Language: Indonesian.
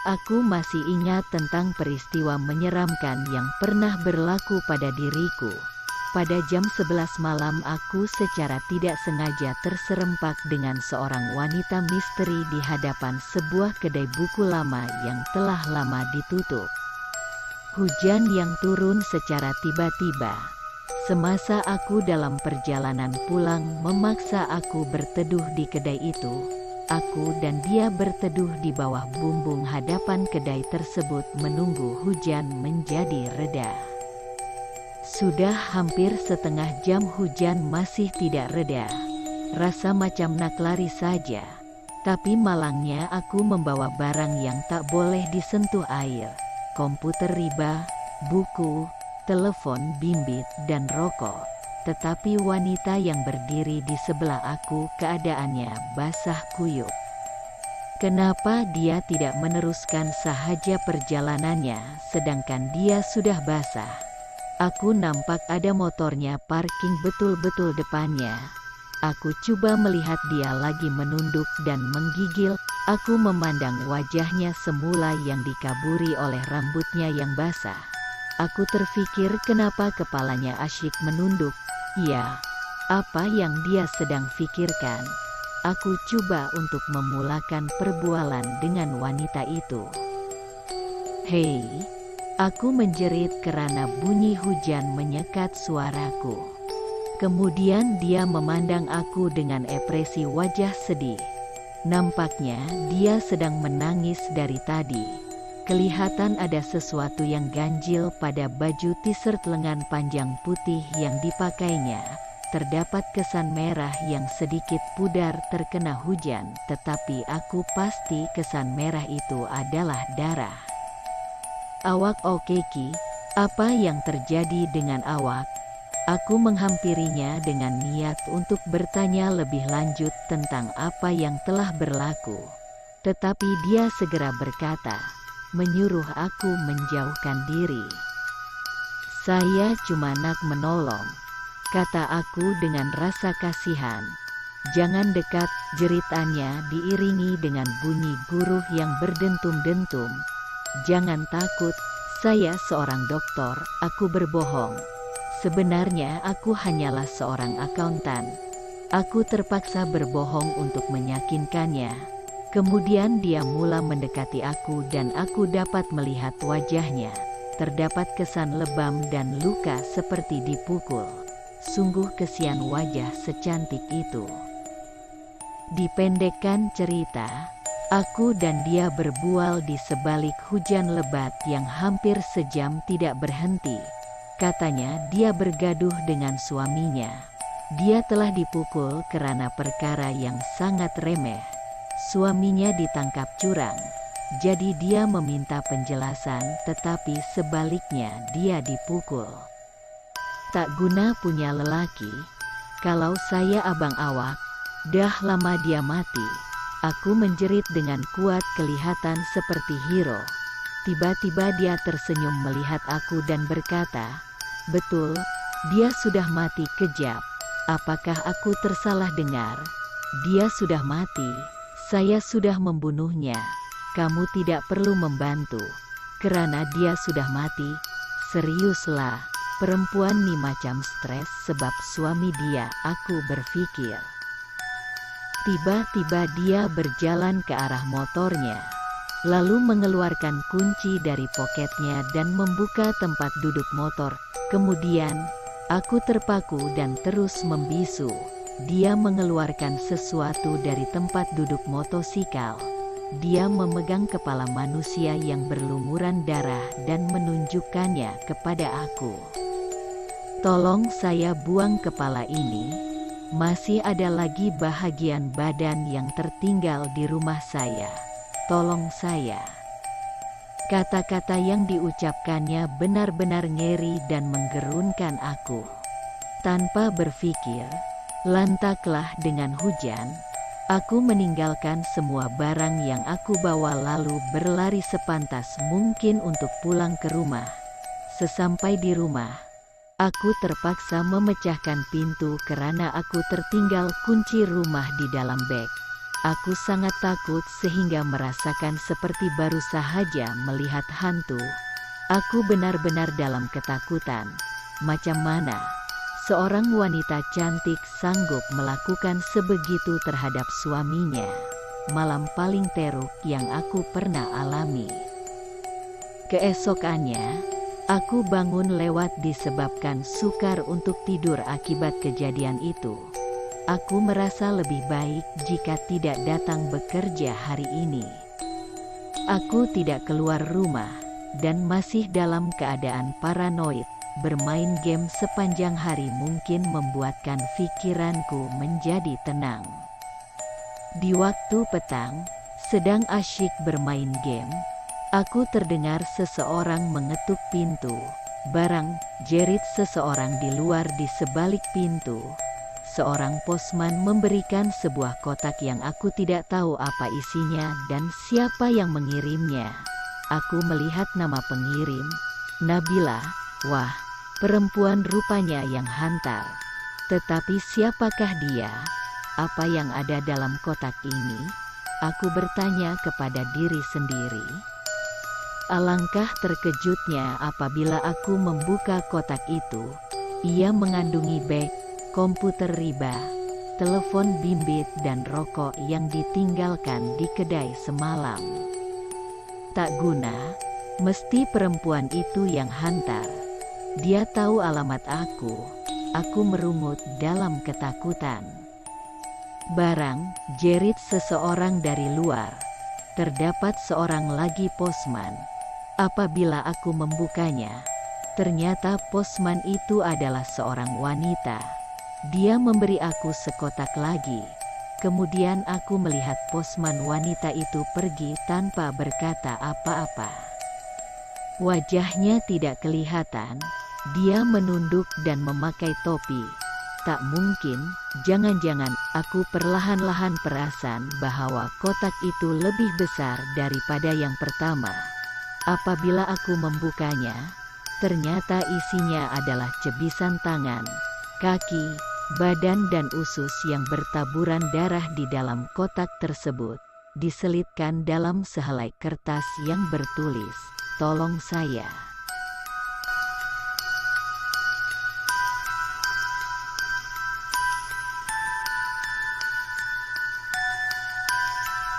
aku masih ingat tentang peristiwa menyeramkan yang pernah berlaku pada diriku. Pada jam 11 malam aku secara tidak sengaja terserempak dengan seorang wanita misteri di hadapan sebuah kedai buku lama yang telah lama ditutup. Hujan yang turun secara tiba-tiba. Semasa aku dalam perjalanan pulang memaksa aku berteduh di kedai itu. Aku dan dia berteduh di bawah bumbung hadapan kedai tersebut menunggu hujan menjadi reda. Sudah hampir setengah jam hujan masih tidak reda. Rasa macam nak lari saja. Tapi malangnya aku membawa barang yang tak boleh disentuh air. Komputer riba, buku, telepon bimbit dan rokok. Tetapi wanita yang berdiri di sebelah aku keadaannya basah kuyup. Kenapa dia tidak meneruskan sahaja perjalanannya sedangkan dia sudah basah? Aku nampak ada motornya parking betul-betul depannya. Aku coba melihat dia lagi menunduk dan menggigil. Aku memandang wajahnya semula yang dikaburi oleh rambutnya yang basah. Aku terfikir kenapa kepalanya asyik menunduk. Ya, apa yang dia sedang fikirkan? Aku coba untuk memulakan perbualan dengan wanita itu. Hei! Aku menjerit karena bunyi hujan menyekat suaraku. Kemudian dia memandang aku dengan ekspresi wajah sedih. Nampaknya dia sedang menangis dari tadi. Kelihatan ada sesuatu yang ganjil pada baju t-shirt lengan panjang putih yang dipakainya. Terdapat kesan merah yang sedikit pudar terkena hujan, tetapi aku pasti kesan merah itu adalah darah. Awak oke Ki, apa yang terjadi dengan awak? Aku menghampirinya dengan niat untuk bertanya lebih lanjut tentang apa yang telah berlaku. Tetapi dia segera berkata, menyuruh aku menjauhkan diri. Saya cuma nak menolong, kata aku dengan rasa kasihan. Jangan dekat, jeritannya diiringi dengan bunyi guruh yang berdentum-dentum. Jangan takut, saya seorang dokter, aku berbohong. Sebenarnya aku hanyalah seorang akuntan. Aku terpaksa berbohong untuk meyakinkannya. Kemudian dia mulai mendekati aku dan aku dapat melihat wajahnya. Terdapat kesan lebam dan luka seperti dipukul. Sungguh kesian wajah secantik itu. Dipendekkan cerita, aku dan dia berbual di sebalik hujan lebat yang hampir sejam tidak berhenti. Katanya dia bergaduh dengan suaminya. Dia telah dipukul karena perkara yang sangat remeh. Suaminya ditangkap curang. Jadi dia meminta penjelasan, tetapi sebaliknya dia dipukul. Tak guna punya lelaki. Kalau saya abang awak, dah lama dia mati. Aku menjerit dengan kuat, kelihatan seperti hero. Tiba-tiba dia tersenyum melihat aku dan berkata, betul, dia sudah mati kejap. Apakah aku tersalah dengar? Dia sudah mati. Saya sudah membunuhnya. Kamu tidak perlu membantu. Karena dia sudah mati. Seriuslah, perempuan ni macam stres sebab suami dia, aku berpikir. Tiba-tiba dia berjalan ke arah motornya, lalu mengeluarkan kunci dari poketnya dan membuka tempat duduk motor. Kemudian, aku terpaku dan terus membisu. Dia mengeluarkan sesuatu dari tempat duduk motosikal. Dia memegang kepala manusia yang berlumuran darah dan menunjukkannya kepada aku. Tolong saya buang kepala ini. Masih ada lagi bahagian badan yang tertinggal di rumah saya. Tolong saya. Kata-kata yang diucapkannya benar-benar ngeri dan menggerunkan aku. Tanpa berpikir, lantaklah dengan hujan, aku meninggalkan semua barang yang aku bawa lalu berlari sepantas mungkin untuk pulang ke rumah. Sesampai di rumah, aku terpaksa memecahkan pintu karena aku tertinggal kunci rumah di dalam beg. Aku sangat takut sehingga merasakan seperti baru saja melihat hantu. Aku benar-benar dalam ketakutan. Macam mana seorang wanita cantik sanggup melakukan sebegitu terhadap suaminya? Malam paling teruk yang aku pernah alami. Keesokannya, aku bangun lewat disebabkan sukar untuk tidur akibat kejadian itu. Aku merasa lebih baik jika tidak datang bekerja hari ini. Aku tidak keluar rumah, dan masih dalam keadaan paranoid. Bermain game sepanjang hari mungkin membuatkan pikiranku menjadi tenang. Di waktu petang, sedang asyik bermain game, aku terdengar seseorang mengetuk pintu. Barang, jerit seseorang di luar di sebalik pintu. Seorang posman memberikan sebuah kotak yang aku tidak tahu apa isinya dan siapa yang mengirimnya. Aku melihat nama pengirim, Nabila. Wah, perempuan rupanya yang hantar. Tetapi siapakah dia? Apa yang ada dalam kotak ini? Aku bertanya kepada diri sendiri. Alangkah terkejutnya apabila aku membuka kotak itu. Ia mengandungi beg, komputer riba, telepon bimbit dan rokok yang ditinggalkan di kedai semalam. Tak guna, mesti perempuan itu yang hantar. Dia tahu alamat aku. Aku merungut dalam ketakutan. Barang, jerit seseorang dari luar. Terdapat seorang lagi posman. Apabila aku membukanya, ternyata posman itu adalah seorang wanita. Dia memberi aku sekotak lagi. Kemudian aku melihat posman wanita itu pergi tanpa berkata apa-apa. Wajahnya tidak kelihatan. Dia menunduk dan memakai topi. Tak mungkin, jangan-jangan aku perlahan-lahan perasan bahwa kotak itu lebih besar daripada yang pertama. Apabila aku membukanya, ternyata isinya adalah cebisan tangan, kaki, badan dan usus yang bertaburan darah di dalam kotak tersebut, diselitkan dalam sehelai kertas yang bertulis, "Tolong saya."